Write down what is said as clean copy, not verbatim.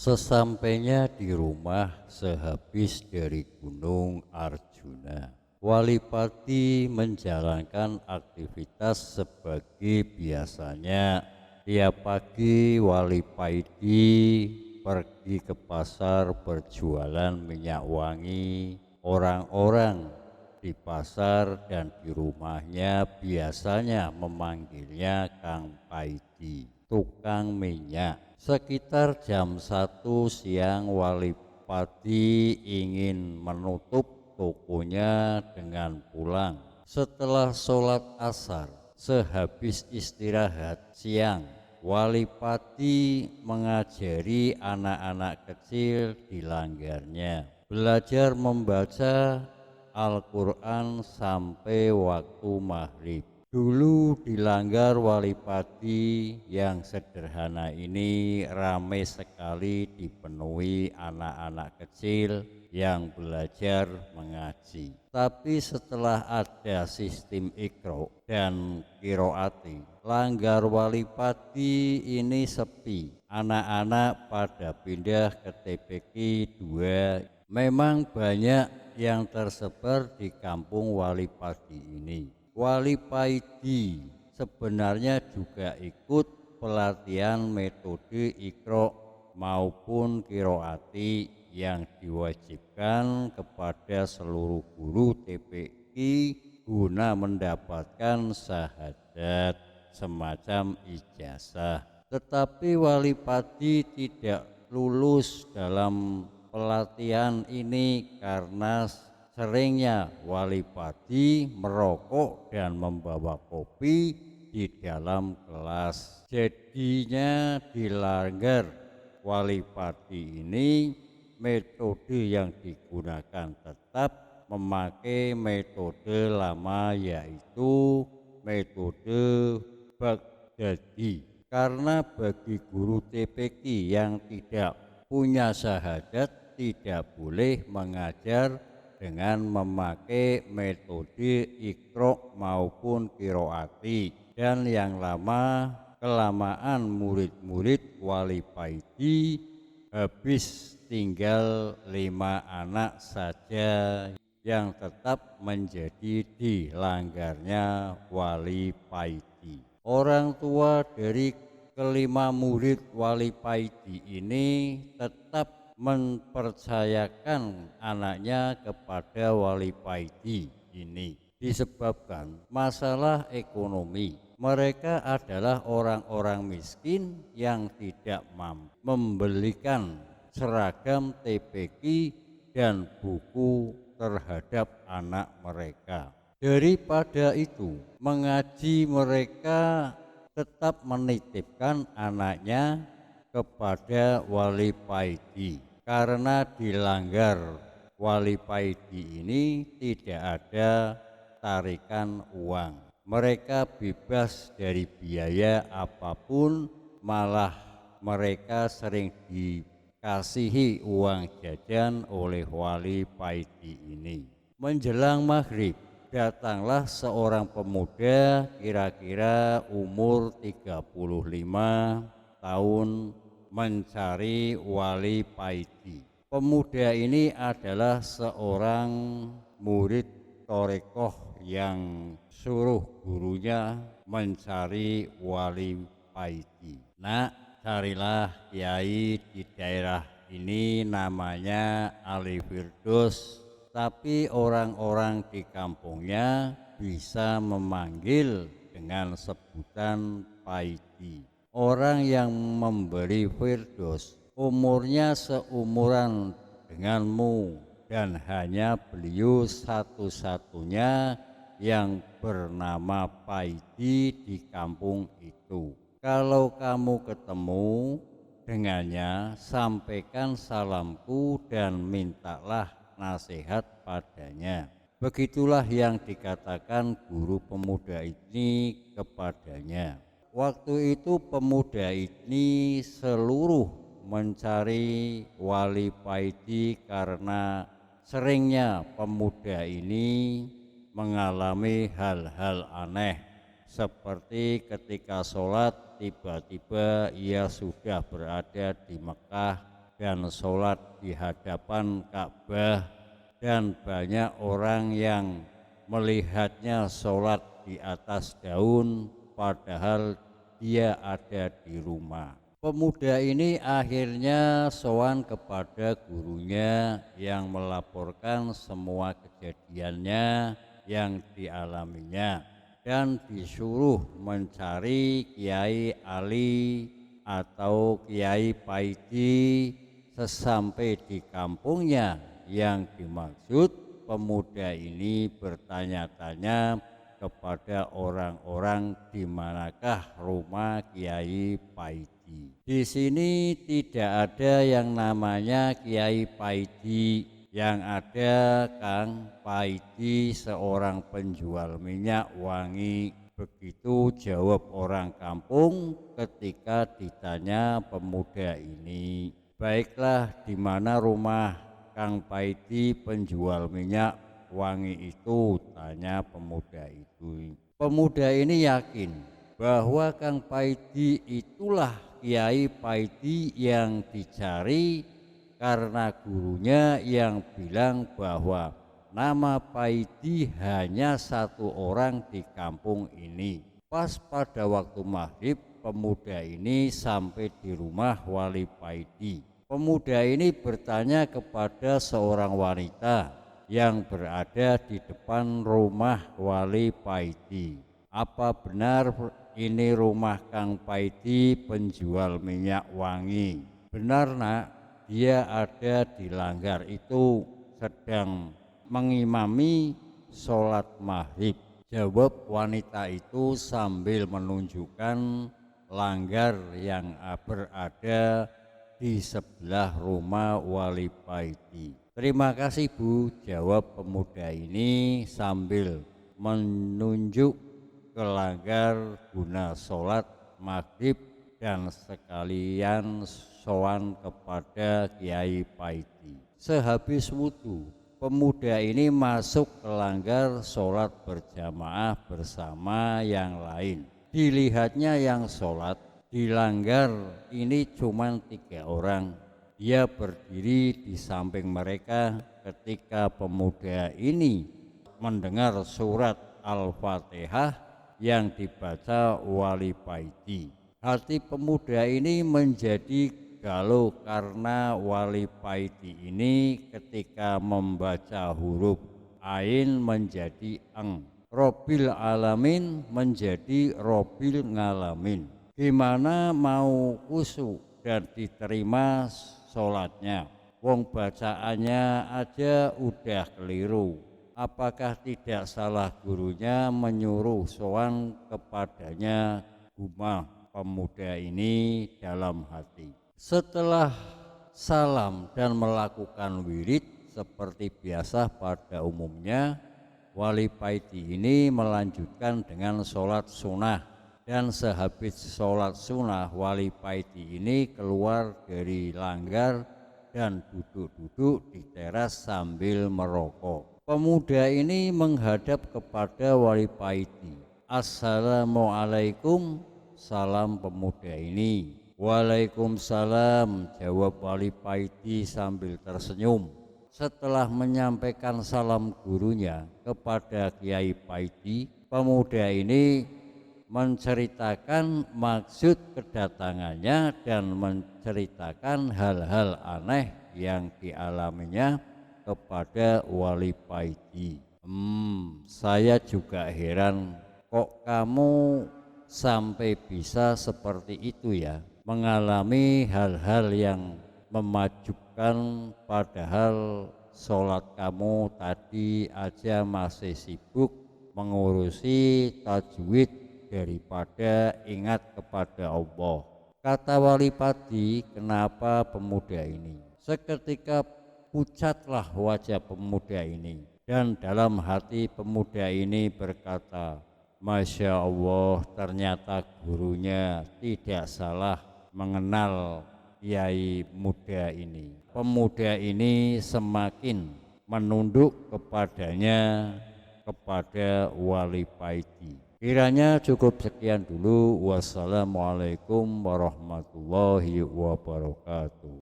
Sesampainya di rumah sehabis dari Gunung Arjuna, Walipati menjalankan aktivitas sebagai biasanya. Tiap pagi Walipati pergi ke pasar berjualan minyak wangi. Orang-orang di pasar dan di rumahnya biasanya memanggilnya Kang Paidi, tukang minyak. Sekitar jam 1 siang Walipati ingin menutup tokonya dengan pulang. Setelah sholat asar, sehabis istirahat siang, Walipati mengajari anak-anak kecil di langgarnya belajar membaca Al-Quran sampai waktu maghrib. Dulu di langgar Walipati yang sederhana ini ramai sekali dipenuhi anak-anak kecil yang belajar mengaji. Tapi setelah ada sistem Iqra dan Qiraati, langgar Walipati ini sepi. Anak-anak pada pindah ke TPQ 2. Memang banyak yang tersebar di kampung Walipati ini. Walipati sebenarnya juga ikut pelatihan metode Iqra maupun Qiraati yang diwajibkan kepada seluruh guru TPQ guna mendapatkan syahadat semacam ijazah. Tetapi Walipati tidak lulus dalam pelatihan ini karena seringnya Walipati merokok dan membawa kopi di dalam kelas. Jadinya di langgar Walipati ini metode yang digunakan tetap memakai metode lama, yaitu metode Baghdadi. Karena bagi guru TPQ yang tidak punya syahadat tidak boleh mengajar dengan memakai metode Iqra maupun Qiraati, dan yang lama kelamaan murid-murid Walipati habis tinggal 5 anak saja yang tetap menjadi di langgarnya Walipati. Orang tua dari kelima murid Walipati ini tetap mempercayakan anaknya kepada Walipati ini disebabkan masalah ekonomi. Mereka adalah orang-orang miskin yang tidak mampu membelikan seragam TPQ dan buku terhadap anak mereka. Daripada itu, mengaji mereka tetap menitipkan anaknya kepada Walipati. Karena di langgar Walipati ini tidak ada tarikan uang. Mereka bebas dari biaya apapun, malah mereka sering dikasihi uang jajan oleh Walipati ini. Menjelang maghrib, datanglah seorang pemuda kira-kira umur 35 tahun mencari Walipati. Pemuda ini adalah seorang murid Thorekoh yang suruh gurunya mencari Walipati. Nak, carilah kiai di daerah ini namanya Ali Firdaus, tapi orang-orang di kampungnya bisa memanggil dengan sebutan Paidi. Orang yang memberi Firdaus umurnya seumuran denganmu, dan hanya beliau satu-satunya yang bernama Paidi di kampung itu. Kalau kamu ketemu dengannya, sampaikan salamku dan mintalah nasihat padanya. Begitulah yang dikatakan guru pemuda ini kepadanya. Waktu itu pemuda ini seluruh mencari Walipati karena seringnya pemuda ini mengalami hal-hal aneh, seperti ketika sholat tiba-tiba ia sudah berada di Mekah, dan sholat di hadapan Ka'bah, dan banyak orang yang melihatnya sholat di atas daun padahal dia ada di rumah. Pemuda ini akhirnya sowan kepada gurunya yang melaporkan semua kejadiannya yang dialaminya dan disuruh mencari Kiai Ali atau Kiai Paidi. Sesampai di kampungnya yang dimaksud, pemuda ini bertanya-tanya kepada orang-orang di manakah rumah Kiai Paidi. Di sini tidak ada yang namanya Kiai Paidi, yang ada Kang Paidi seorang penjual minyak wangi. Begitu jawab orang kampung ketika ditanya pemuda ini. Baiklah, di mana rumah Kang Paidi penjual minyak wangi itu? Tanya pemuda itu. Pemuda ini yakin bahwa Kang Paidi itulah Kiai Paidi yang dicari, karena gurunya yang bilang bahwa nama Paidi hanya satu orang di kampung ini. Pas pada waktu maghrib, pemuda ini sampai di rumah Wali Paidi. Pemuda ini bertanya kepada seorang wanita yang berada di depan rumah Wali Paidi. Apa benar ini rumah Kang Paidi penjual minyak wangi? Benar nak, dia ada di langgar itu sedang mengimami sholat maghrib. Jawab wanita itu sambil menunjukkan langgar yang berada di sebelah rumah Wali Paidi. Terima kasih Bu, jawab pemuda ini sambil menunjuk ke langgar guna sholat maghrib dan sekalian sowan kepada Kiai Paidi. Sehabis wudhu, pemuda ini masuk ke langgar sholat berjamaah bersama yang lain. Dilihatnya yang sholat di langgar ini cuma 3 orang. Dia berdiri di samping mereka ketika pemuda ini mendengar surat Al-Fatihah yang dibaca Wali Paidi. Hati pemuda ini menjadi galau karena Wali Paidi ini ketika membaca huruf Ain menjadi Eng, Robil Alamin menjadi Robil Ngalamin. Gimana mau khusyuk dan diterima sholatnya? Wong bacaannya aja udah keliru. Apakah tidak salah gurunya menyuruh sowan kepadanya? Gumah pemuda ini dalam hati. Setelah salam dan melakukan wirid seperti biasa pada umumnya, Wali Paidi ini melanjutkan dengan sholat sunnah. Dan sehabis sholat sunnah, Wali Paidi ini keluar dari langgar dan duduk-duduk di teras sambil merokok. Pemuda ini menghadap kepada Wali Paidi. Assalamualaikum, salam pemuda ini. Waalaikumsalam, jawab Wali Paidi sambil tersenyum. Setelah menyampaikan salam gurunya kepada Kiai Paidi, pemuda ini menceritakan maksud kedatangannya dan menceritakan hal-hal aneh yang dialaminya kepada Wali Paidi. Saya juga heran, kok kamu sampai bisa seperti itu ya, mengalami hal-hal yang memajukan padahal sholat kamu tadi aja masih sibuk mengurusi tajwid daripada ingat kepada Allah. Kata Wali Paidi, kenapa pemuda ini? Seketika pucatlah wajah pemuda ini, dan dalam hati pemuda ini berkata, Masya Allah, ternyata gurunya tidak salah mengenal kiai muda ini. Pemuda ini semakin menunduk kepadanya, kepada Wali Paidi. Kiranya cukup sekian dulu. Wassalamualaikum warahmatullahi wabarakatuh.